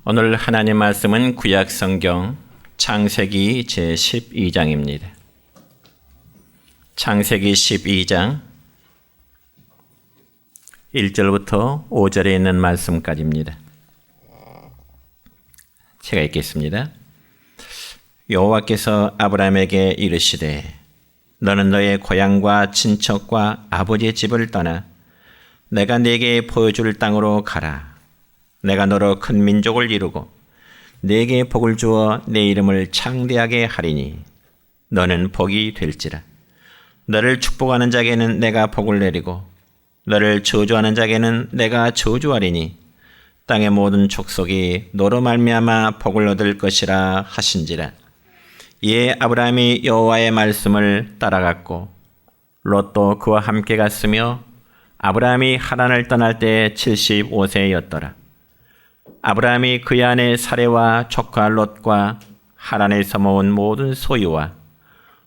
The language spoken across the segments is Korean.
오늘 하나님 말씀은 구약 성경 창세기 제12장입니다. 창세기 12장 1절부터 5절에 있는 말씀까지입니다. 제가 읽겠습니다. 여호와께서 아브라함에게 이르시되 너는 너의 고향과 친척과 아버지의 집을 떠나 내가 네게 보여줄 땅으로 가라. 내가 너로 큰 민족을 이루고 네게 복을 주어 내 이름을 창대하게 하리니 너는 복이 될지라. 너를 축복하는 자에게는 내가 복을 내리고 너를 저주하는 자에게는 내가 저주하리니 땅의 모든 족속이 너로 말미암아 복을 얻을 것이라 하신지라. 이에 아브라함이 여호와의 말씀을 따라갔고 롯도 그와 함께 갔으며 아브라함이 하란을 떠날 때 75세였더라. 아브라함이 그의 아내 사레와 조카 롯과 하란에서 모은 모든 소유와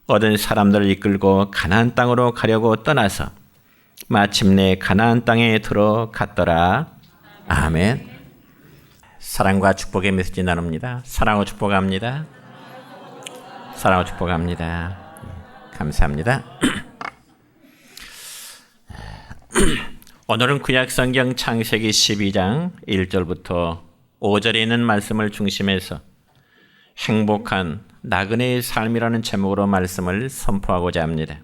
얻은 사람들을 이끌고 가나안 땅으로 가려고 떠나서 마침내 가나안 땅에 들어갔더라. 아멘. 사랑과 축복의 메시지 나눕니다. 사랑하고 축복합니다. 사랑하고 축복합니다. 감사합니다. 오늘은 구약성경 창세기 12장 1절부터 5절에 있는 말씀을 중심해서 행복한 나그네의 삶이라는 제목으로 말씀을 선포하고자 합니다.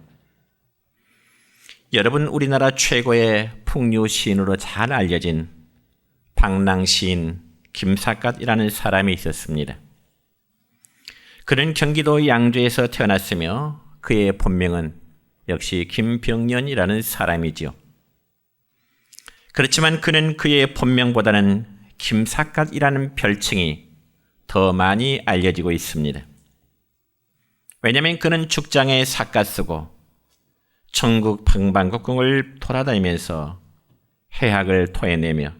여러분, 우리나라 최고의 풍류 시인으로 잘 알려진 방랑 시인 김삿갓이라는 사람이 있었습니다. 그는 경기도 양주에서 태어났으며 그의 본명은 역시 김병년이라는 사람이지요. 그렇지만 그는 그의 본명보다는 김삿갓이라는 별칭이 더 많이 알려지고 있습니다. 왜냐하면 그는 죽장에 삿갓 쓰고 천국 방방곡곡을 돌아다니면서 해학을 토해내며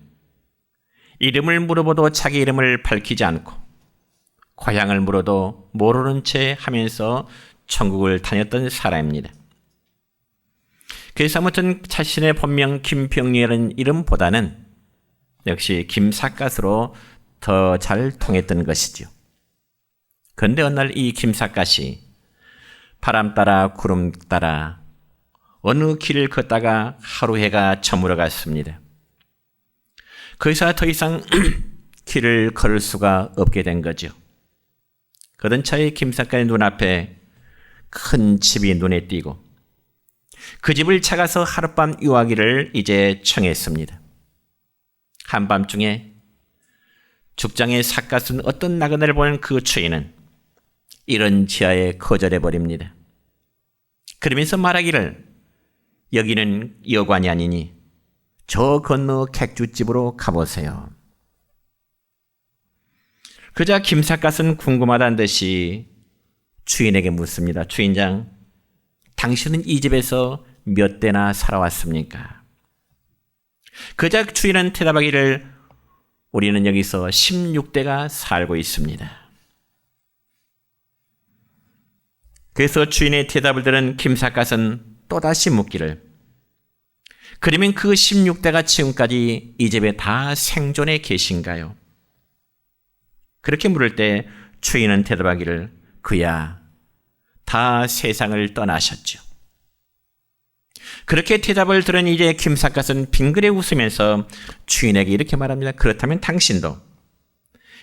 이름을 물어봐도 자기 이름을 밝히지 않고 고향을 물어도 모르는 채 하면서 천국을 다녔던 사람입니다. 그래서 아무튼 자신의 본명 김병렬이라는 이름보다는 역시 김삿갓으로 더 잘 통했던 것이죠. 그런데 어느 날 이 김삿갓이 바람 따라 구름 따라 어느 길을 걷다가 하루 해가 저물어 갔습니다. 거기서 더 이상 길을 걸을 수가 없게 된 거죠. 그러던 차에 김삿갓의 눈앞에 큰 집이 눈에 띄고 그 집을 찾아서 하룻밤 유하기를 이제 청했습니다. 한밤중에 죽장에 삿갓 쓴 어떤 나그네를 보는 그 주인은 이런 지하에 거절해버립니다. 그러면서 말하기를 여기는 여관이 아니니 저 건너 객주집으로 가보세요. 그자 김삿갓은 궁금하다는 듯이 주인에게 묻습니다. 주인장, 당신은 이 집에서 몇 대나 살아왔습니까? 그자 주인은 대답하기를 우리는 여기서 16대가 살고 있습니다. 그래서 주인의 대답을 들은 김삿갓은 또다시 묻기를 그러면 그 16대가 지금까지 이 집에 다 생존해 계신가요? 그렇게 물을 때 주인은 대답하기를 그야 다 세상을 떠나셨죠. 그렇게 대답을 들은 이제 김삿갓은 빙그레 웃으면서 주인에게 이렇게 말합니다. 그렇다면 당신도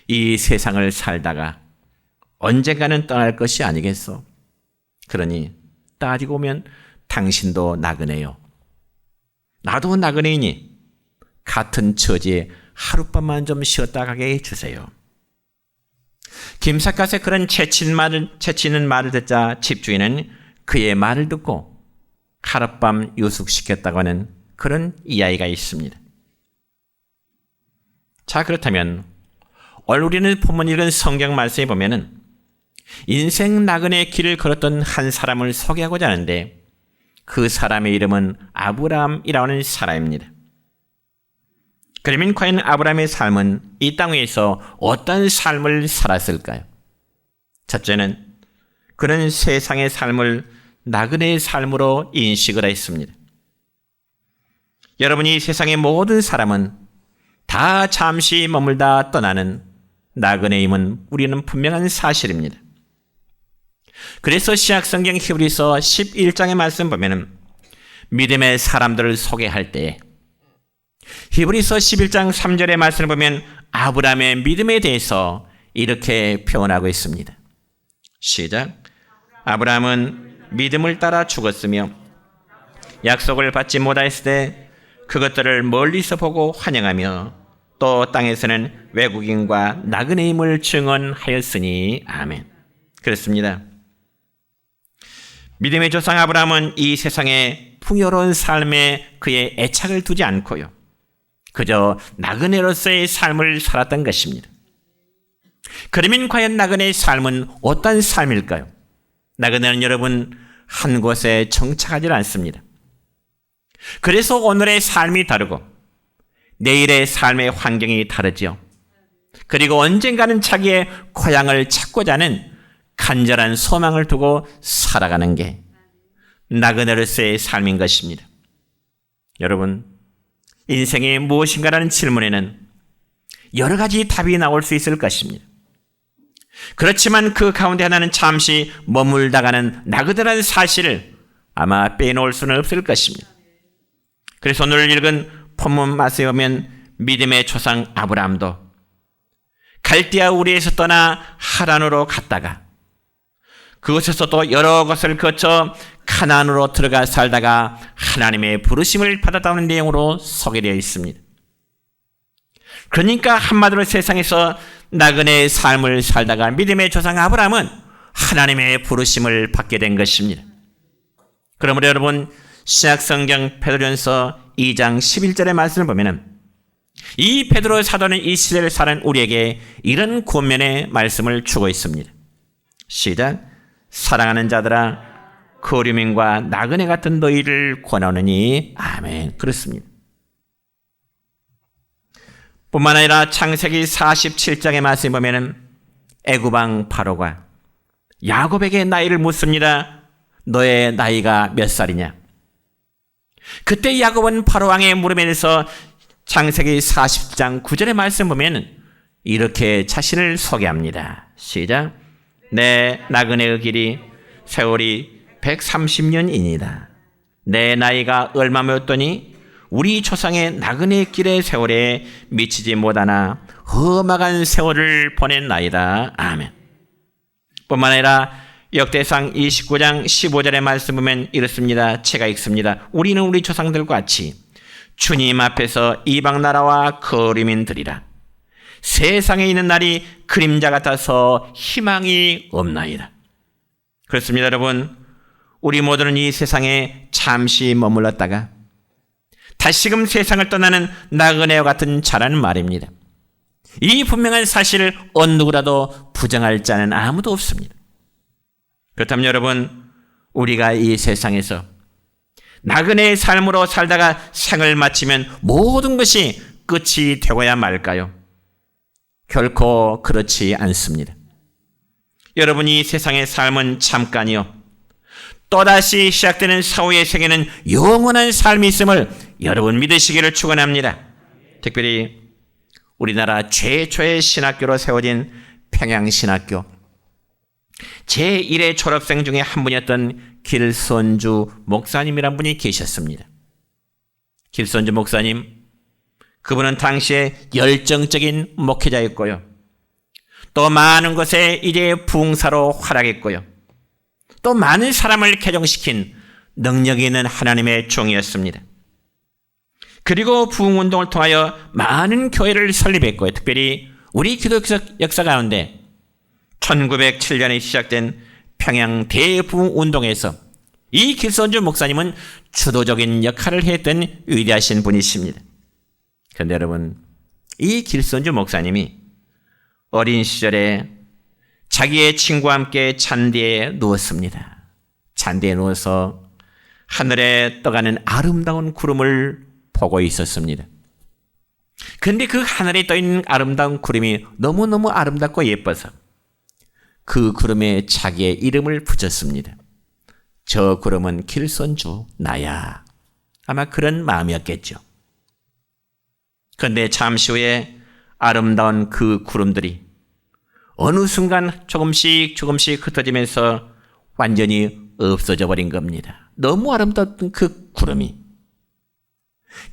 이 세상을 살다가 언젠가는 떠날 것이 아니겠소? 그러니 따지고 보면 당신도 나그네요. 나도 나그네이니 같은 처지에 하룻밤만 좀 쉬었다 가게 해주세요. 김삿갓의 그런 채치는 말을 듣자 집주인은 그의 말을 듣고 하룻밤 유숙시켰다고 하는 그런 이야기가 있습니다. 자, 그렇다면 오늘 우리는 본문 읽은 성경 말씀에 보면은 인생 나그네의 길을 걸었던 한 사람을 소개하고자 하는데 그 사람의 이름은 아브라함이라는 사람입니다. 그러면 과연 아브라함의 삶은 이 땅 위에서 어떤 삶을 살았을까요? 첫째는 그는 세상의 삶을 나그네의 삶으로 인식을 했습니다. 여러분이 세상의 모든 사람은 다 잠시 머물다 떠나는 나그네임은 우리는 분명한 사실입니다. 그래서 신약성경 히브리서 11장의 말씀 보면은 믿음의 사람들을 소개할 때에 히브리서 11장 3절의 말씀을 보면 아브라함의 믿음에 대해서 이렇게 표현하고 있습니다. 시작. 아브라함은 믿음을 따라 죽었으며 약속을 받지 못하였을 때 그것들을 멀리서 보고 환영하며 또 땅에서는 외국인과 나그네임을 증언하였으니 아멘. 그렇습니다. 믿음의 조상 아브라함은 이 세상에 풍요로운 삶에 그의 애착을 두지 않고요, 그저 나그네로서의 삶을 살았던 것입니다. 그러면 과연 나그네의 삶은 어떤 삶일까요? 나그네는 여러분 한 곳에 정착하지 않습니다. 그래서 오늘의 삶이 다르고 내일의 삶의 환경이 다르죠. 그리고 언젠가는 자기의 고향을 찾고자 하는 간절한 소망을 두고 살아가는 게 나그네로서의 삶인 것입니다. 여러분, 인생이 무엇인가라는 질문에는 여러 가지 답이 나올 수 있을 것입니다. 그렇지만 그 가운데 하나는 잠시 머물다가는 나그네라는 사실을 아마 빼놓을 수는 없을 것입니다. 그래서 오늘 읽은 본문 말씀에 보면 믿음의 조상 아브라함도 갈대아 우리에서 떠나 하란으로 갔다가 그곳에서 또 여러 곳을 거쳐 가나안으로 들어가 살다가 하나님의 부르심을 받았다는 내용으로 소개되어 있습니다. 그러니까 한마디로 세상에서 나그네의 삶을 살다가 믿음의 조상 아브라함은 하나님의 부르심을 받게 된 것입니다. 그러므로 여러분, 신약성경 베드로전서 2장 11절의 말씀을 보면 이 베드로 사도는 이 시대를 사는 우리에게 이런 권면의 말씀을 주고 있습니다. 시작. 사랑하는 자들아, 거류민과 나그네 같은 너희를 권하노니 아멘. 그렇습니다. 뿐만 아니라 창세기 47장의 말씀을 보면 애굽왕 바로가 야곱에게 나이를 묻습니다. 너의 나이가 몇 살이냐? 그때 야곱은 바로왕의 물음에 대해서 창세기 40장 9절의 말씀 보면 이렇게 자신을 소개합니다. 시작. 내 나그네의 길이 세월이 130년이니이다. 내 나이가 얼마였더니 우리 조상의 나그네 길의 세월에 미치지 못하나 험악한 세월을 보낸 나이다. 아멘. 뿐만 아니라 역대상 29장 15절의 말씀 보면 이렇습니다. 제가 읽습니다. 우리는 우리 조상들과 같이 주님 앞에서 이방 나라와 거류민들이라. 세상에 있는 날이 그림자 같아서 희망이 없나이다. 그렇습니다, 여러분. 우리 모두는 이 세상에 잠시 머물렀다가 다시금 세상을 떠나는 나그네와 같은 자라는 말입니다. 이 분명한 사실을 어느 누구라도 부정할 자는 아무도 없습니다. 그렇다면 여러분, 우리가 이 세상에서 나그네의 삶으로 살다가 생을 마치면 모든 것이 끝이 되고야 말까요? 결코 그렇지 않습니다. 여러분이 세상의 삶은 잠깐이요, 또다시 시작되는 사후의 세계는 영원한 삶이 있음을 여러분 믿으시기를 축원합니다. 특별히 우리나라 최초의 신학교로 세워진 평양신학교 제1회 졸업생 중에 한 분이었던 길선주 목사님이란 분이 계셨습니다. 길선주 목사님, 그분은 당시에 열정적인 목회자였고요, 또 많은 곳에 이제 부흥사로 활약했고요, 또 많은 사람을 개종시킨 능력이 있는 하나님의 종이었습니다. 그리고 부흥운동을 통하여 많은 교회를 설립했고요, 특별히 우리 기독교 역사 가운데 1907년에 시작된 평양 대부흥운동에서 이 길선주 목사님은 주도적인 역할을 했던 위대하신 분이십니다. 그런데 여러분, 이 길선주 목사님이 어린 시절에 자기의 친구와 함께 잔디에 누웠습니다. 잔디에 누워서 하늘에 떠가는 아름다운 구름을 보고 있었습니다. 그런데 그 하늘에 떠있는 아름다운 구름이 너무너무 아름답고 예뻐서 그 구름에 자기의 이름을 붙였습니다. 저 구름은 길선주 나야. 아마 그런 마음이었겠죠. 그런데 잠시 후에 아름다운 그 구름들이 어느 순간 조금씩 흩어지면서 완전히 없어져 버린 겁니다. 너무 아름다웠던 그 구름이,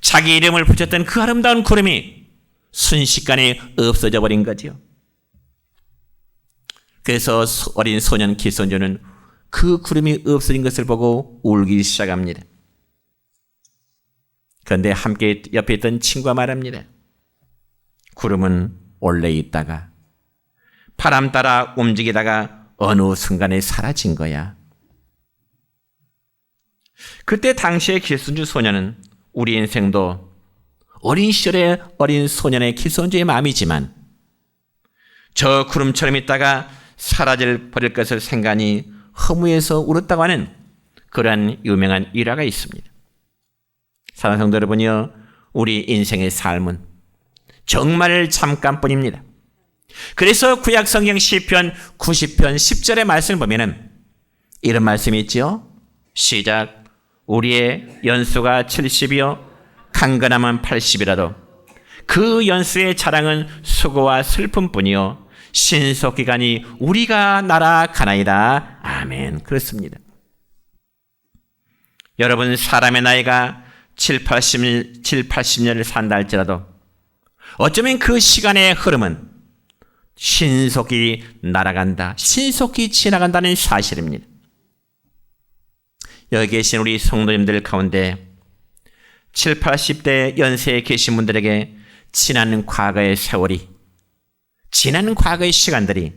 자기 이름을 붙였던 그 아름다운 구름이 순식간에 없어져 버린 거죠. 그래서 어린 소년 기선조는 그 구름이 없어진 것을 보고 울기 시작합니다. 그런데 함께 옆에 있던 친구가 말합니다. 구름은 원래 있다가 바람 따라 움직이다가 어느 순간에 사라진 거야. 그때 당시의 기선주 소년은 우리 인생도 어린 시절의 어린 소년의 기선주의 마음이지만 저 구름처럼 있다가 사라질 버릴 것을 생각하니 허무해서 울었다고 하는 그러한 유명한 일화가 있습니다. 사랑하는 성도 여러분이요, 우리 인생의 삶은 정말 잠깐뿐입니다. 그래서 구약성경 시편 90편 10절의 말씀을 보면은 이런 말씀이 있죠. 시작. 우리의 연수가 70이요 강건함은 80이라도 그 연수의 자랑은 수고와 슬픔뿐이요 신속기간이 우리가 날아가나이다. 아멘. 그렇습니다. 여러분, 사람의 나이가 80년을 산다 할지라도 어쩌면 그 시간의 흐름은 신속히 날아간다, 신속히 지나간다는 사실입니다. 여기 계신 우리 성도님들 가운데 70, 80대 연세에 계신 분들에게 지난 과거의 세월이, 지난 과거의 시간들이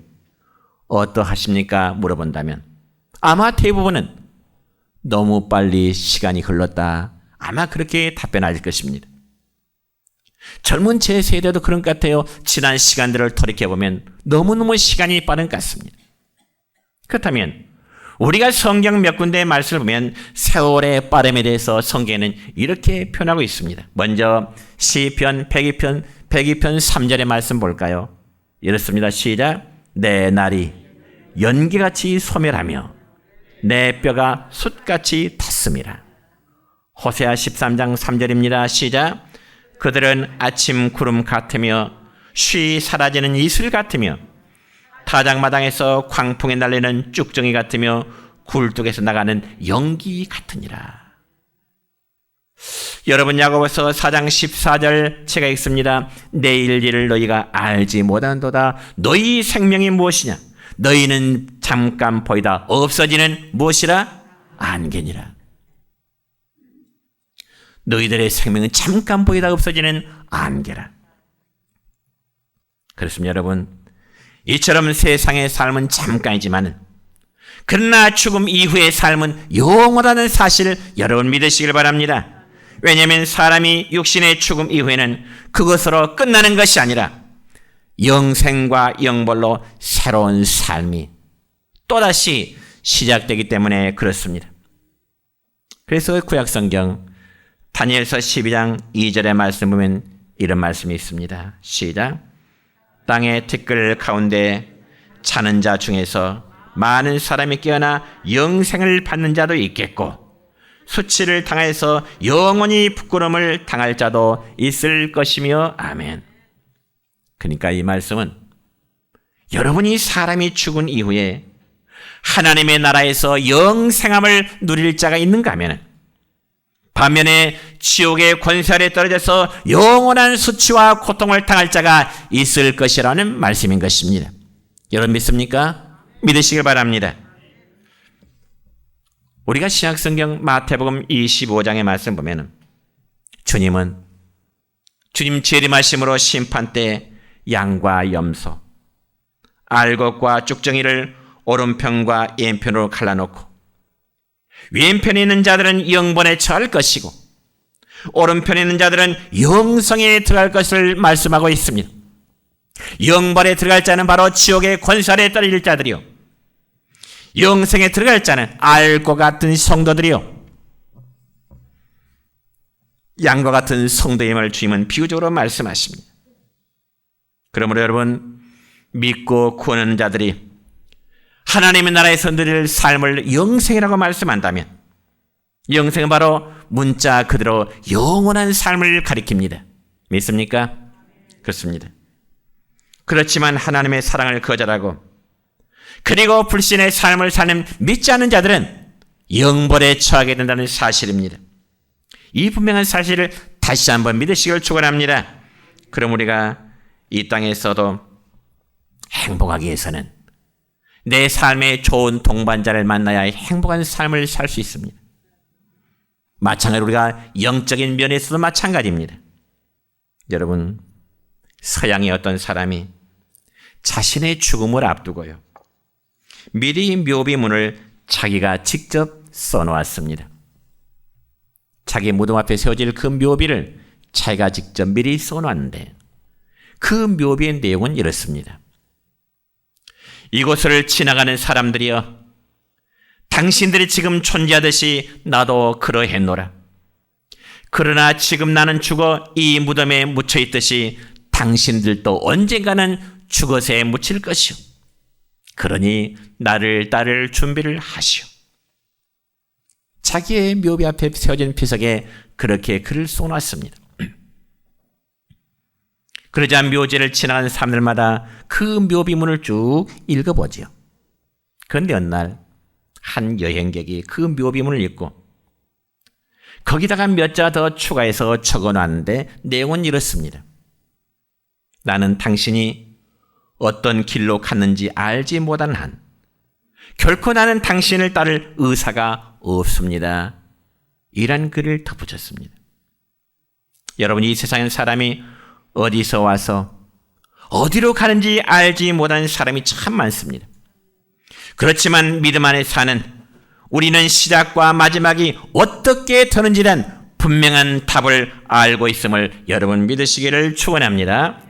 어떠하십니까? 물어본다면 아마 대부분은 너무 빨리 시간이 흘렀다, 아마 그렇게 답변할 것입니다. 젊은 제 세대도 그런 것 같아요. 지난 시간들을 돌이켜보면 너무너무 시간이 빠른 것 같습니다. 그렇다면 우리가 성경 몇 군데의 말씀을 보면 세월의 빠름에 대해서 성경에는 이렇게 표현하고 있습니다. 먼저 시편 102편 3절의 말씀 볼까요? 이렇습니다. 시작. 내 날이 연기같이 소멸하며 내 뼈가 숯같이 탔습니다. 호세아 13장 3절입니다. 시작. 그들은 아침 구름 같으며 쉬 사라지는 이슬 같으며 타작마당에서 광풍에 날리는 쭉정이 같으며 굴뚝에서 나가는 연기 같으니라. 여러분, 야고보서 4장 14절 제가 읽습니다. 내일 일을 너희가 알지 못한도다. 너희 생명이 무엇이냐? 너희는 잠깐 보이다 없어지는 무엇이라? 안개니라. 너희들의 생명은 잠깐 보이다 없어지는 안개라. 그렇습니다. 여러분, 이처럼 세상의 삶은 잠깐이지만 그러나 죽음 이후의 삶은 영원하다는 사실을 여러분 믿으시길 바랍니다. 왜냐하면 사람이 육신의 죽음 이후에는 그것으로 끝나는 것이 아니라 영생과 영벌로 새로운 삶이 또다시 시작되기 때문에 그렇습니다. 그래서 구약성경 다니엘서 12장 2절의 말씀 보면 이런 말씀이 있습니다. 시작. 땅의 티끌 가운데 자는 자 중에서 많은 사람이 깨어나 영생을 받는 자도 있겠고 수치를 당해서 영원히 부끄러움을 당할 자도 있을 것이며 아멘. 그러니까 이 말씀은 여러분이 사람이 죽은 이후에 하나님의 나라에서 영생함을 누릴 자가 있는가 하면 반면에 지옥의 권세 아래 떨어져서 영원한 수치와 고통을 당할 자가 있을 것이라는 말씀인 것입니다. 여러분 믿습니까? 믿으시길 바랍니다. 우리가 신약성경 마태복음 25장의 말씀 보면 주님은 주님 재림하심으로 심판 때 양과 염소, 알곡과 쭉정이를 오른편과 왼편으로 갈라놓고 왼편에 있는 자들은 영번에 처할 것이고 오른편에 있는 자들은 영성에 들어갈 것을 말씀하고 있습니다. 영번에 들어갈 자는 바로 지옥의 권세 아래 떨어질 자들이요, 영생에 들어갈 자는 알과 같은 성도들이요, 양과 같은 성도임을 주님은 비유적으로 말씀하십니다. 그러므로 여러분, 믿고 구원하는 자들이 하나님의 나라에서 누릴 삶을 영생이라고 말씀한다면 영생은 바로 문자 그대로 영원한 삶을 가리킵니다. 믿습니까? 그렇습니다. 그렇지만 하나님의 사랑을 거절하고 그리고 불신의 삶을 사는 믿지 않는 자들은 영벌에 처하게 된다는 사실입니다. 이 분명한 사실을 다시 한번 믿으시길 축원합니다. 그럼 우리가 이 땅에서도 행복하기 위해서는 내 삶에 좋은 동반자를 만나야 행복한 삶을 살 수 있습니다. 마찬가지로 우리가 영적인 면에서도 마찬가지입니다. 여러분, 서양의 어떤 사람이 자신의 죽음을 앞두고요, 미리 묘비문을 자기가 직접 써놓았습니다. 자기 무덤 앞에 세워질 그 묘비를 자기가 직접 미리 써놨는데 그 묘비의 내용은 이렇습니다. 이곳을 지나가는 사람들이여, 당신들이 지금 존재하듯이 나도 그러했노라. 그러나 지금 나는 죽어 이 무덤에 묻혀 있듯이 당신들도 언젠가는 죽어서에 묻힐 것이오. 그러니 나를 따를 준비를 하시오. 자기의 묘비 앞에 세워진 비석에 그렇게 글을 써놨습니다. 그러자 묘지를 지나가는 사람들마다 그 묘비문을 쭉 읽어보지요. 그런데 어느 날 한 여행객이 그 묘비문을 읽고 거기다가 몇 자 더 추가해서 적어놨는데 내용은 이렇습니다. 나는 당신이 어떤 길로 갔는지 알지 못한 한 결코 나는 당신을 따를 의사가 없습니다. 이란 글을 덧붙였습니다. 여러분, 이 세상의 사람이 어디서 와서 어디로 가는지 알지 못한 사람이 참 많습니다. 그렇지만 믿음 안에 사는 우리는 시작과 마지막이 어떻게 되는지에 대한 분명한 답을 알고 있음을 여러분 믿으시기를 축원합니다.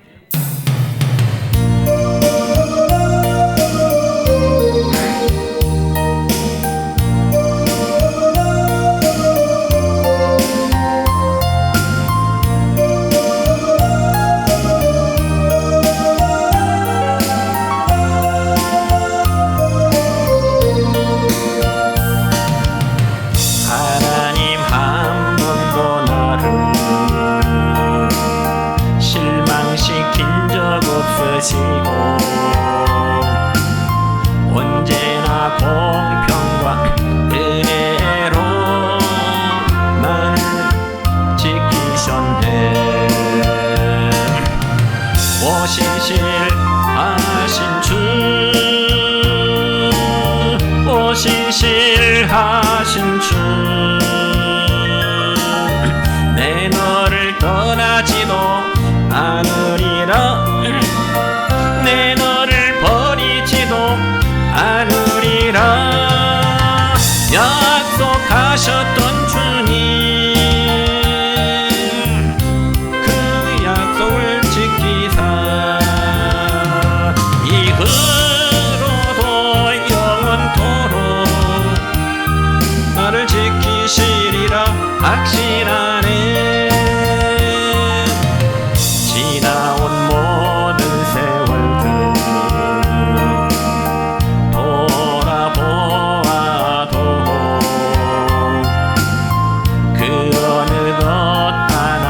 언제나 공평과 은혜로 나를 지키셨네. 오시실하신 주, 오시실하신 주, 내 너를 떠나지도 않으리라. 내 너를 버리지도 않으리라. 약속하셨던 주님, 그 약속을 지키사 이후로도 영원토록 나를 지키시리라 확신하네. 지나온 모든 세월들 돌아보아도 그 어느덧 하나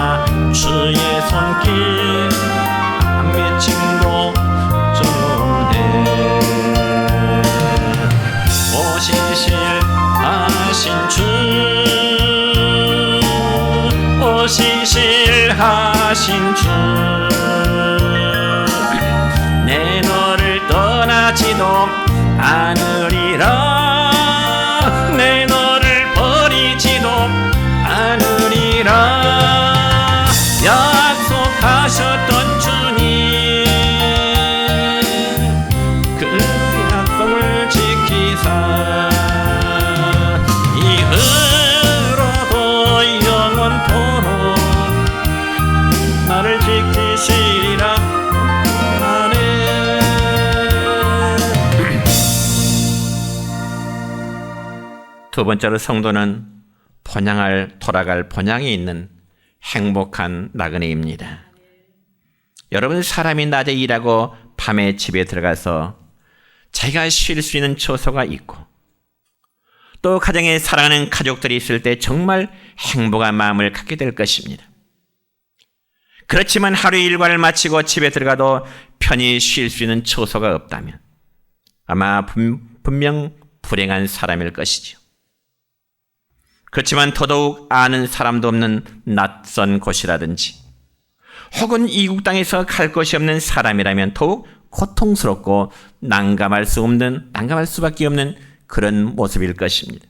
주의 손길 한 미침도 없네. 오시실하신 주, 오시실하신 주, 내 너를 떠나지도 않으리라. 내 너를 버리지도 않으리라. 약속하셨던 주님, 그 약속을 지키사 이후로도 영원토록 나를 지키시리라. 두 번째로 성도는 돌아갈 본향이 있는 행복한 나그네입니다. 여러분, 사람이 낮에 일하고 밤에 집에 들어가서 자기가 쉴 수 있는 처소가 있고 또 가정에 사랑하는 가족들이 있을 때 정말 행복한 마음을 갖게 될 것입니다. 그렇지만 하루 일과를 마치고 집에 들어가도 편히 쉴 수 있는 처소가 없다면 아마 분명 불행한 사람일 것이지요. 그렇지만 더더욱 아는 사람도 없는 낯선 곳이라든지 혹은 이국 땅에서 갈 곳이 없는 사람이라면 더욱 고통스럽고 난감할 수밖에 없는 그런 모습일 것입니다.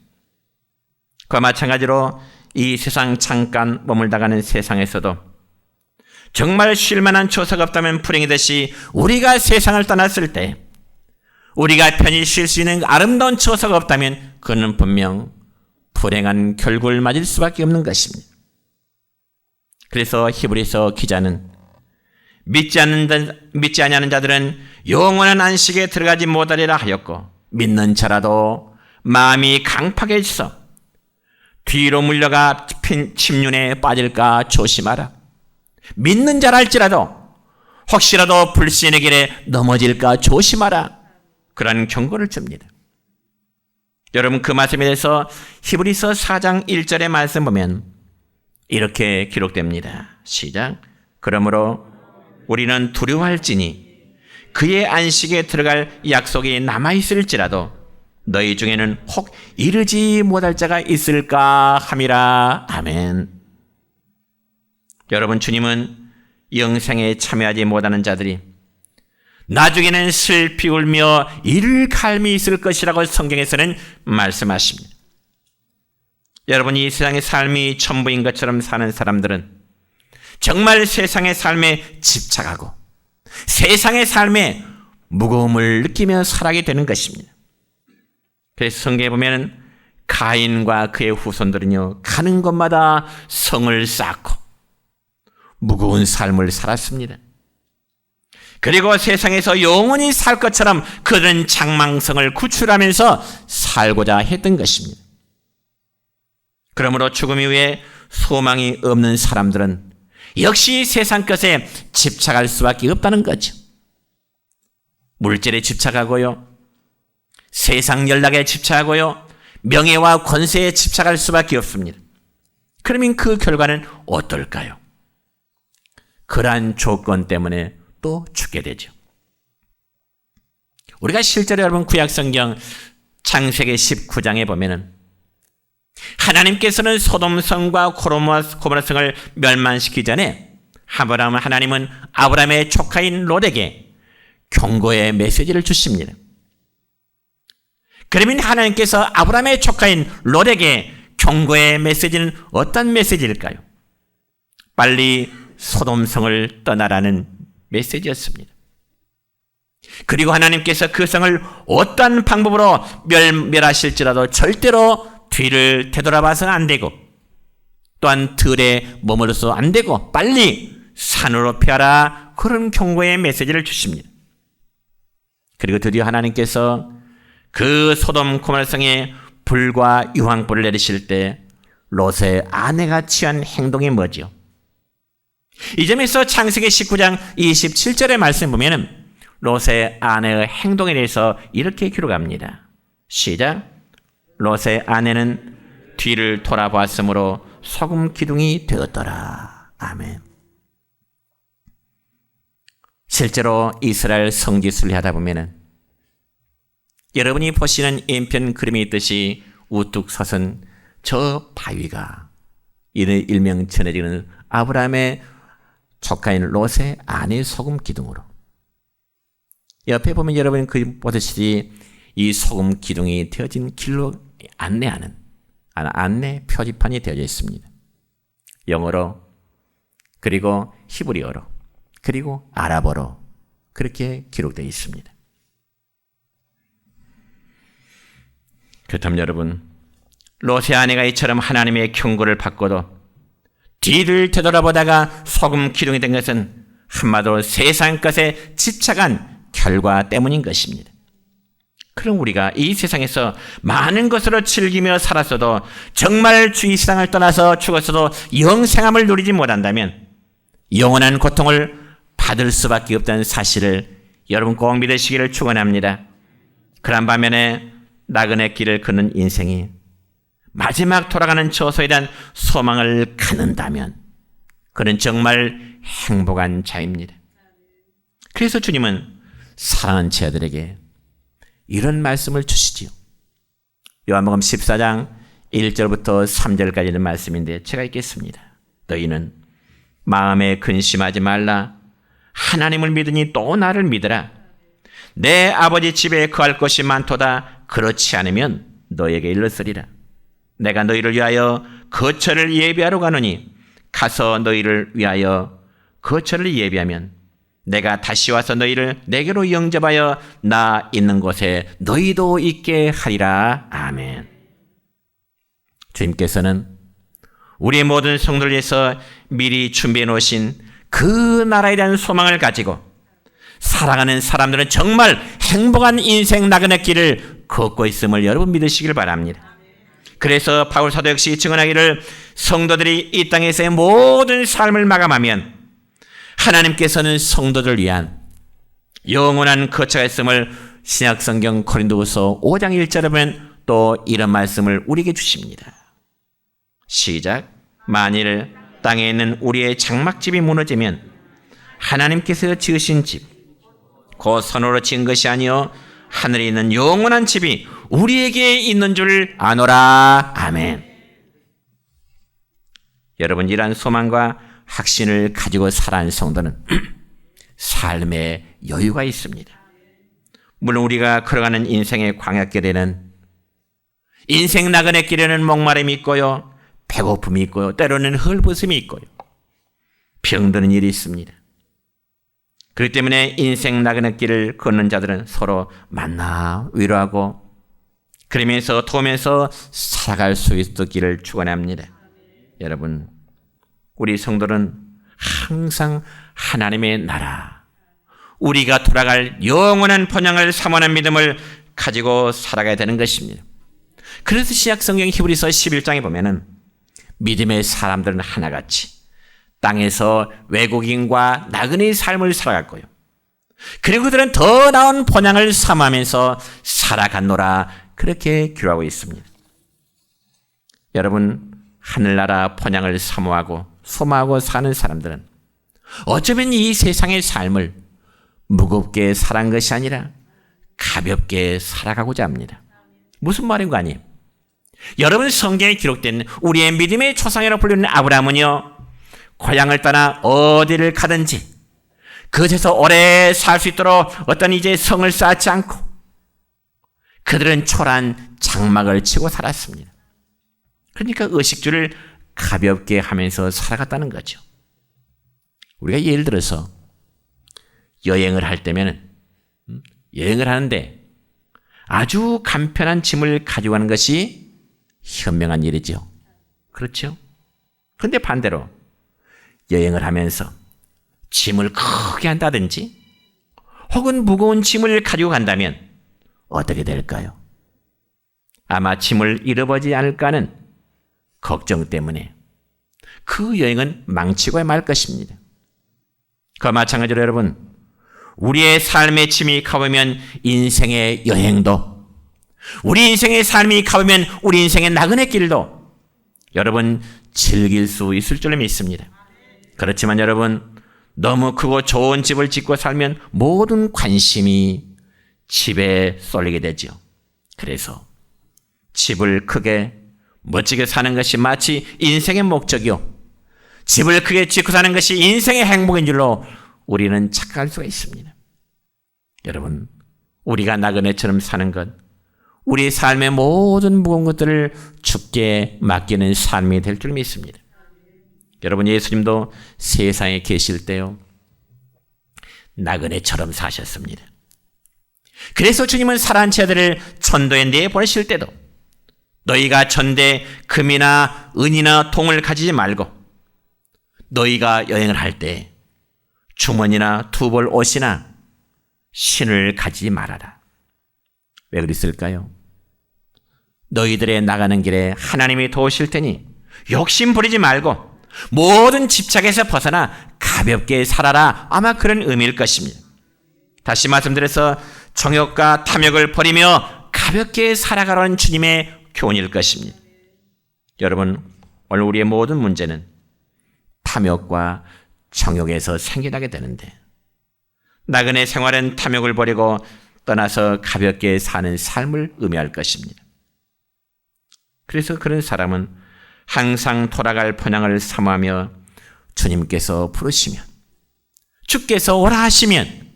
그와 마찬가지로 이 세상 잠깐 머물다가는 세상에서도 정말 쉴 만한 처소가 없다면 불행이듯이 우리가 세상을 떠났을 때 우리가 편히 쉴 수 있는 아름다운 처소가 없다면 그는 분명 불행한 결국을 맞을 수밖에 없는 것입니다. 그래서 히브리서 기자는 믿지 아니하는 자들은 영원한 안식에 들어가지 못하리라 하였고 믿는 자라도 마음이 강팍해 있어 뒤로 물려가 침륜에 빠질까 조심하라. 믿는 자랄지라도 혹시라도 불신의 길에 넘어질까 조심하라. 그런 경고를 줍니다. 여러분 그 말씀에 대해서 히브리서 4장 1절의 말씀 보면 이렇게 기록됩니다. 시작. 그러므로 우리는 두려워할지니 그의 안식에 들어갈 약속이 남아있을지라도 너희 중에는 혹 이르지 못할 자가 있을까 함이라. 아멘. 여러분 주님은 영생에 참여하지 못하는 자들이 나중에는 슬피 울며 이를 갈미 있을 것이라고 성경에서는 말씀하십니다. 여러분 이 세상의 삶이 전부인 것처럼 사는 사람들은 정말 세상의 삶에 집착하고 세상의 삶에 무거움을 느끼며 살아가게 되는 것입니다. 그래서 성경에 보면 가인과 그의 후손들은요 가는 곳마다 성을 쌓고 무거운 삶을 살았습니다. 그리고 세상에서 영원히 살 것처럼 그들은 장망성을 구출하면서 살고자 했던 것입니다. 그러므로 죽음 이후에 소망이 없는 사람들은 역시 세상 것에 집착할 수밖에 없다는 거죠. 물질에 집착하고요, 세상 연락에 집착하고요, 명예와 권세에 집착할 수밖에 없습니다. 그러면 그 결과는 어떨까요? 그러한 조건 때문에 또 죽게 되죠. 우리가 실제로 여러분 구약성경 창세기 19장에 보면은 하나님께서는 소돔성과 고모라성을 멸망시키기 전에 하나님은 아브라함의 조카인 롯에게 경고의 메시지를 주십니다. 그러면 하나님께서 아브라함의 조카인 롯에게 경고의 메시지는 어떤 메시지일까요? 빨리 소돔성을 떠나라는 메시지였습니다. 그리고 하나님께서 그 성을 어떤 방법으로 멸하실지라도 절대로 뒤를 되돌아봐서는 안 되고 또한 들에 머물러서 안 되고 빨리 산으로 피하라, 그런 경고의 메시지를 주십니다. 그리고 드디어 하나님께서 그 소돔 고모라 성에 불과 유황불을 내리실 때 롯의 아내가 취한 행동이 뭐죠? 이 점에서 창세기 19장 27절의 말씀 보면 롯의 아내의 행동에 대해서 이렇게 기록합니다. 시작. 롯의 아내는 뒤를 돌아보았으므로 소금 기둥이 되었더라. 아멘. 실제로 이스라엘 성지순례 하다 보면은 여러분이 보시는 인편 그림이 있듯이 우뚝 솟은 저 바위가 일명 전해지는 아브라함의 조카인 롯의 아내의 소금 기둥으로, 옆에 보면 여러분 그 보듯이 이 소금 기둥이 되어진 길로 안내하는 안내 표지판이 되어져 있습니다. 영어로, 그리고 히브리어로, 그리고 아랍어로 그렇게 기록되어 있습니다. 그렇다면 여러분, 롯의 아내가 이처럼 하나님의 경고를 받고도 뒤를 되돌아보다가 소금 기둥이 된 것은 한마디로 세상 것에 집착한 결과 때문인 것입니다. 그럼 우리가 이 세상에서 많은 것으로 즐기며 살았어도 정말 이 세상을 떠나서 죽었어도 영생함을 누리지 못한다면 영원한 고통을 받을 수밖에 없다는 사실을 여러분 꼭 믿으시기를 축원합니다. 그런 반면에 나그네 길을 걷는 인생이 마지막 돌아가는 처소에 대한 소망을 갖는다면 그는 정말 행복한 자입니다. 그래서 주님은 사랑하는 제자들에게 이런 말씀을 주시지요. 요한복음 14장 1절부터 3절까지 있는 말씀인데 제가 읽겠습니다. 너희는 마음에 근심하지 말라. 하나님을 믿으니 또 나를 믿으라. 내 아버지 집에 거할 것이 많도다. 그렇지 않으면 너에게 일렀으리라. 내가 너희를 위하여 거처를 예비하러 가노니 가서 너희를 위하여 거처를 예비하면 내가 다시 와서 너희를 내게로 영접하여 나 있는 곳에 너희도 있게 하리라. 아멘. 주님께서는 우리의 모든 성도를 위해서 미리 준비해 놓으신 그 나라에 대한 소망을 가지고 사랑하는 사람들은 정말 행복한 인생 나그네 길을 걷고 있음을 여러분 믿으시길 바랍니다. 그래서 바울 사도 역시 증언하기를 성도들이 이 땅에서의 모든 삶을 마감하면 하나님께서는 성도들을 위한 영원한 거처가 있음을 신약성경 고린도후서 5장 1절에 보면 또 이런 말씀을 우리에게 주십니다. 시작. 만일 땅에 있는 우리의 장막집이 무너지면 하나님께서 지으신 집 곧 손으로 지은 것이 아니요 하늘에 있는 영원한 집이 우리에게 있는 줄 아노라. 아멘. 여러분, 이러한 소망과 확신을 가지고 살아가는 성도는 삶에 여유가 있습니다. 물론 우리가 걸어가는 인생의 광야길에는 인생 나그네 길에는 목마름이 있고요, 배고픔이 있고요, 때로는 헐벗음이 있고요, 병드는 일이 있습니다. 그렇기 때문에 인생 나그네 길을 걷는 자들은 서로 만나 위로하고 그러면서 도우면서 살아갈 수 있기를 축원합니다. 여러분, 우리 성도는 항상 하나님의 나라, 우리가 돌아갈 영원한 번영을 사모하는 믿음을 가지고 살아가야 되는 것입니다. 그래서 신약성경 히브리서 11장에 보면은 믿음의 사람들은 하나같이 땅에서 외국인과 나그네의 삶을 살아갔고요, 그리고 그들은 더 나은 번영을 사모하면서 살아갔노라, 그렇게 기록하고 있습니다. 여러분, 하늘나라 번영을 사모하고 소망하고 사는 사람들은 어쩌면 이 세상의 삶을 무겁게 살아간 것이 아니라 가볍게 살아가고자 합니다. 무슨 말인가 아니에요? 여러분, 성경에 기록된 우리의 믿음의 조상이라고 불리는 아브라함은요, 고향을 떠나 어디를 가든지 그곳에서 오래 살 수 있도록 어떤 이제 성을 쌓지 않고 그들은 초라한 장막을 치고 살았습니다. 그러니까 의식주를 가볍게 하면서 살아갔다는 거죠. 우리가 예를 들어서 여행을 할 때면 여행을 하는데 아주 간편한 짐을 가지고 가는 것이 현명한 일이죠. 그렇죠? 그런데 반대로 여행을 하면서 짐을 크게 한다든지 혹은 무거운 짐을 가지고 간다면 어떻게 될까요? 아마 짐을 잃어버리지 않을까 하는 걱정 때문에 그 여행은 망치고 말 것입니다. 그와 마찬가지로 여러분, 우리의 삶의 짐이 가보면 인생의 여행도, 우리 인생의 삶이 가보면 우리 인생의 나그네 길도 여러분 즐길 수 있을 줄로 믿습니다. 그렇지만 여러분, 너무 크고 좋은 집을 짓고 살면 모든 관심이 집에 쏠리게 되죠. 그래서 집을 크게 멋지게 사는 것이 마치 인생의 목적이요, 집을 크게 짓고 사는 것이 인생의 행복인 줄로 우리는 착각할 수가 있습니다. 여러분, 우리가 나그네처럼 사는 것, 우리 삶의 모든 무거운 것들을 주께 맡기는 삶이 될 줄 믿습니다. 여러분, 예수님도 세상에 계실 때요, 나그네처럼 사셨습니다. 그래서 주님은 사랑하는 제자들을 전도에 내보내실 때도 너희가 전대 금이나 은이나 동을 가지지 말고 너희가 여행을 할 때 주머니나 두벌 옷이나 신을 가지지 말아라. 왜 그랬을까요? 너희들의 나가는 길에 하나님이 도우실 테니 욕심 부리지 말고 모든 집착에서 벗어나 가볍게 살아라. 아마 그런 의미일 것입니다. 다시 말씀드려서 정욕과 탐욕을 버리며 가볍게 살아가라는 주님의 교훈일 것입니다. 여러분, 오늘 우리의 모든 문제는 탐욕과 정욕에서 생겨나게 되는데, 나그네 생활은 탐욕을 버리고 떠나서 가볍게 사는 삶을 의미할 것입니다. 그래서 그런 사람은 항상 돌아갈 본향을 사모하며 주님께서 부르시면, 주께서 오라 하시면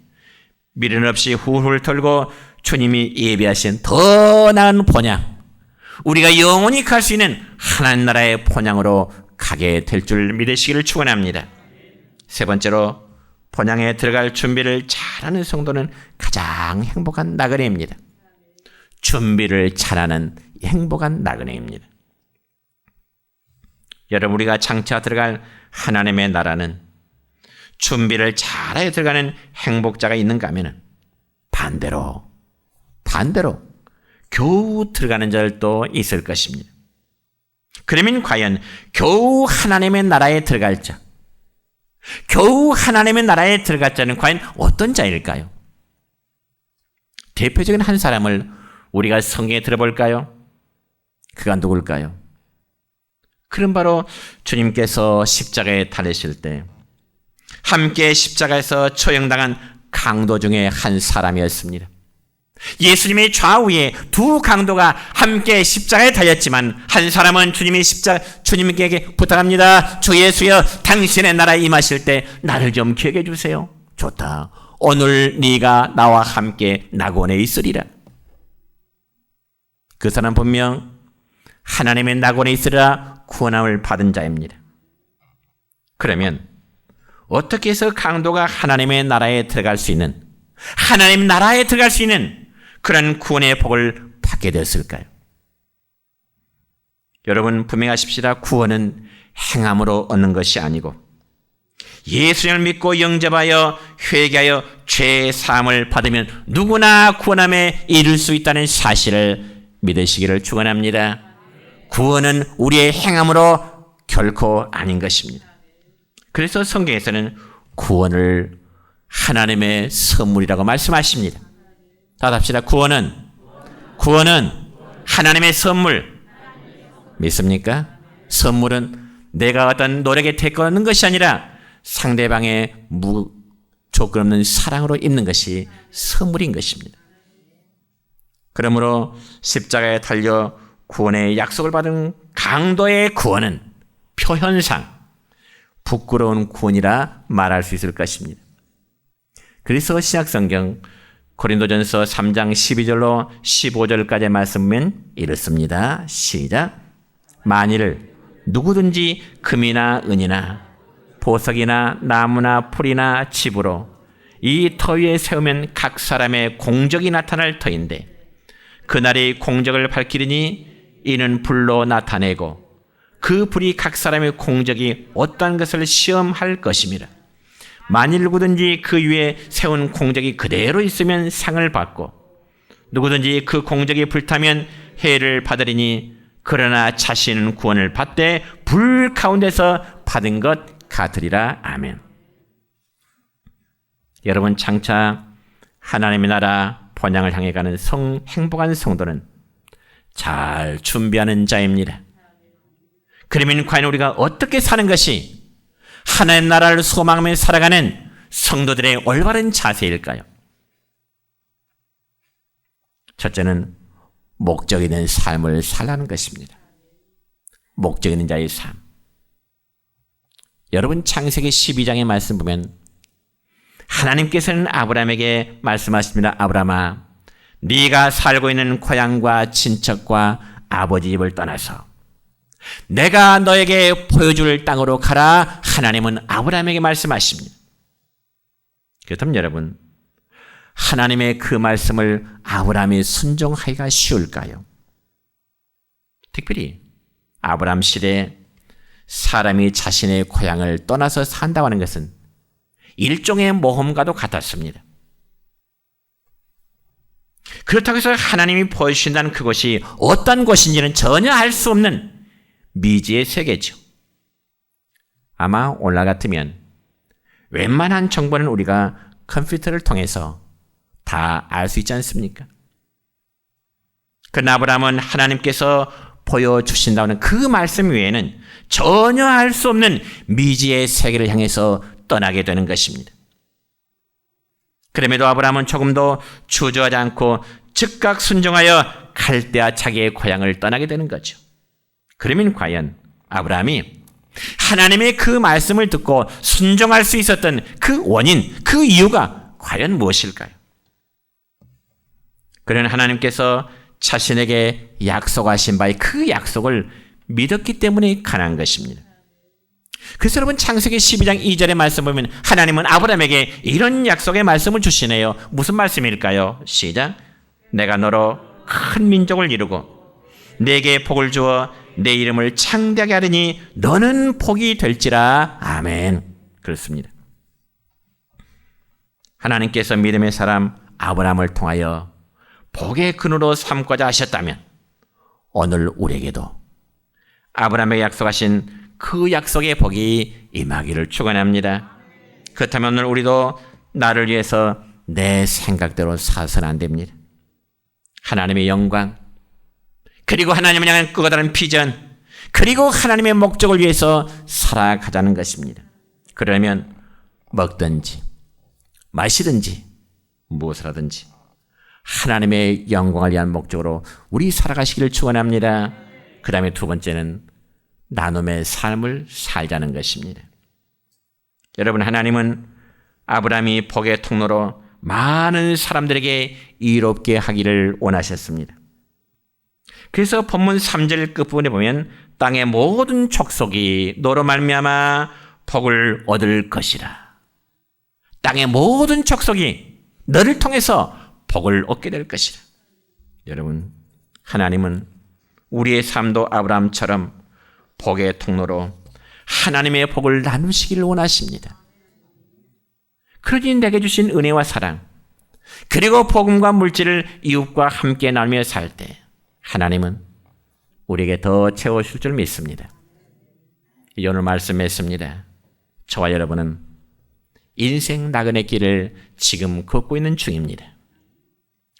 미련 없이 훌훌 털고 주님이 예비하신 더 나은 본향, 우리가 영원히 갈 수 있는 하나님 나라의 본향으로 가게 될 줄 믿으시기를 축원합니다. 세 번째로, 본향에 들어갈 준비를 잘하는 성도는 가장 행복한 나그네입니다. 준비를 잘하는 행복한 나그네입니다. 여러분, 우리가 장차 들어갈 하나님의 나라는 준비를 잘하여 들어가는 행복자가 있는가 하면 반대로 겨우 들어가는 자들도 있을 것입니다. 그러면 과연 겨우 하나님의 나라에 들어갈 자, 겨우 하나님의 나라에 들어갈 자는 과연 어떤 자일까요? 대표적인 한 사람을 우리가 성경에 들어볼까요? 그가 누굴까요? 그는 바로 주님께서 십자가에 달리실 때 함께 십자가에서 처형당한 강도 중에 한 사람이었습니다. 예수님의 좌우에 두 강도가 함께 십자가에 달렸지만 한 사람은 주님께 부탁합니다. 주 예수여, 당신의 나라에 임하실 때 나를 좀 기억해 주세요. 좋다. 오늘 네가 나와 함께 낙원에 있으리라. 그 사람 분명 하나님의 낙원에 있으리라 구원함을 받은 자입니다. 그러면 어떻게 해서 강도가 하나님의 나라에 들어갈 수 있는, 하나님 나라에 들어갈 수 있는 그런 구원의 복을 받게 되었을까요? 여러분, 분명하십시다. 구원은 행함으로 얻는 것이 아니고 예수님을 믿고 영접하여 회개하여 죄 사함을 받으면 누구나 구원함에 이를 수 있다는 사실을 믿으시기를 축원합니다. 구원은 우리의 행함으로 결코 아닌 것입니다. 그래서 성경에서는 구원을 하나님의 선물이라고 말씀하십니다. 다 합시다. 구원은 하나님의 선물. 믿습니까? 선물은 내가 어떤 노력에 대가하는 것이 아니라 상대방의 조건 없는 사랑으로 입는 것이 선물인 것입니다. 그러므로 십자가에 달려 구원의 약속을 받은 강도의 구원은 표현상 부끄러운 구원이라 말할 수 있을 것입니다. 그래서 신약성경 고린도전서 3장 12절로 15절까지의 말씀은 이렇습니다. 시작. 만일 누구든지 금이나 은이나 보석이나 나무나 풀이나 집으로 이 터 위에 세우면 각 사람의 공적이 나타날 터인데 그날이 공적을 밝히리니 이는 불로 나타내고 그 불이 각 사람의 공적이 어떠한 것을 시험할 것입니다. 만일 누구든지 그 위에 세운 공적이 그대로 있으면 상을 받고 누구든지 그 공적이 불타면 해를 받으리니 그러나 자신은 구원을 받되 불 가운데서 받은 것 같으리라. 아멘. 여러분, 장차 하나님의 나라 본향을 향해 가는 행복한 성도는 잘 준비하는 자입니다. 그러면 과연 우리가 어떻게 사는 것이 하나님의 나라를 소망하며 살아가는 성도들의 올바른 자세일까요? 첫째는 목적 있는 삶을 살라는 것입니다. 목적 있는 자의 삶. 여러분, 창세기 12장의 말씀 보면 하나님께서는 아브라함에게 말씀하십니다. 아브라함아, 네가 살고 있는 고향과 친척과 아버지 집을 떠나서 내가 너에게 보여줄 땅으로 가라. 하나님은 아브라함에게 말씀하십니다. 그렇다면 여러분, 하나님의 그 말씀을 아브라함이 순종하기가 쉬울까요? 특별히 아브라함 시대에 사람이 자신의 고향을 떠나서 산다고 하는 것은 일종의 모험과도 같았습니다. 그렇다고 해서 하나님이 보여주신다는 그것이 어떤 곳인지는 전혀 알 수 없는 미지의 세계죠. 아마 오늘 같으면 웬만한 정보는 우리가 컴퓨터를 통해서 다 알 수 있지 않습니까? 그러나 아브라함은 하나님께서 보여주신다는 그 말씀 외에는 전혀 알 수 없는 미지의 세계를 향해서 떠나게 되는 것입니다. 그럼에도 아브라함은 조금도 주저하지 않고 즉각 순종하여 갈대아 자기의 고향을 떠나게 되는 거죠. 그러면 과연 아브라함이 하나님의 그 말씀을 듣고 순종할 수 있었던 그 원인, 그 이유가 과연 무엇일까요? 그는 하나님께서 자신에게 약속하신 바의 그 약속을 믿었기 때문에 가능한 것입니다. 그래서 여러분 창세기 12장 2절의 말씀 보면 하나님은 아브라함에게 이런 약속의 말씀을 주시네요. 무슨 말씀일까요? 시작. 내가 너로 큰 민족을 이루고 내게 복을 주어 내 이름을 창대하게 하리니 너는 복이 될지라. 아멘. 그렇습니다. 하나님께서 믿음의 사람 아브라함을 통하여 복의 근원으로 삼고자 하셨다면 오늘 우리에게도 아브라함에게 약속하신 그 약속의 복이 임하기를 축원합니다. 그렇다면 오늘 우리도 나를 위해서 내 생각대로 살아서는 안 됩니다. 하나님의 영광, 그리고 하나님을 향한 그와 다른 비전, 그리고 하나님의 목적을 위해서 살아가자는 것입니다. 그러면 먹든지 마시든지 무엇을 하든지 하나님의 영광을 위한 목적으로 우리 살아가시기를 축원합니다. 그 다음에 두 번째는 나눔의 삶을 살자는 것입니다. 여러분, 하나님은 아브라함이 복의 통로로 많은 사람들에게 이롭게 하기를 원하셨습니다. 그래서 본문 3절 끝부분에 보면 땅의 모든 족속이 너로 말미암아 복을 얻을 것이라. 땅의 모든 족속이 너를 통해서 복을 얻게 될 것이라. 여러분, 하나님은 우리의 삶도 아브라함처럼 복의 통로로 하나님의 복을 나누시기를 원하십니다. 그러니 내게 주신 은혜와 사랑, 그리고 복음과 물질을 이웃과 함께 나누며 살 때 하나님은 우리에게 더 채워줄 줄 믿습니다. 오늘 말씀했습니다. 저와 여러분은 인생 나그네 길을 지금 걷고 있는 중입니다.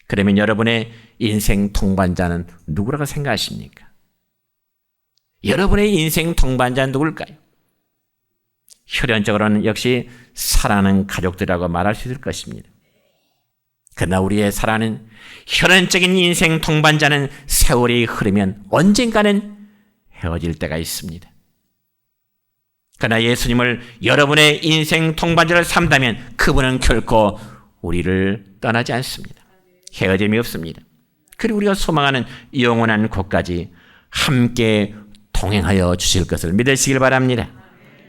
그러면 여러분의 인생 동반자는 누구라고 생각하십니까? 여러분의 인생 동반자는 누굴까요? 혈연적으로는 역시 사랑하는 가족들이라고 말할 수 있을 것입니다. 그러나 우리의 사랑하는 혈연적인 인생 동반자는 세월이 흐르면 언젠가는 헤어질 때가 있습니다. 그러나 예수님을 여러분의 인생 동반자를 삼다면 그분은 결코 우리를 떠나지 않습니다. 헤어짐이 없습니다. 그리고 우리가 소망하는 영원한 곳까지 함께 동행하여 주실 것을 믿으시길 바랍니다.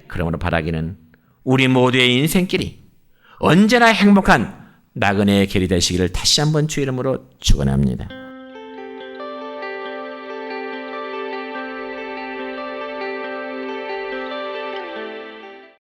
그러므로 바라기는 우리 모두의 인생길이 언제나 행복한 나그네의 길이 되시기를 다시 한번 주 이름으로 축원합니다.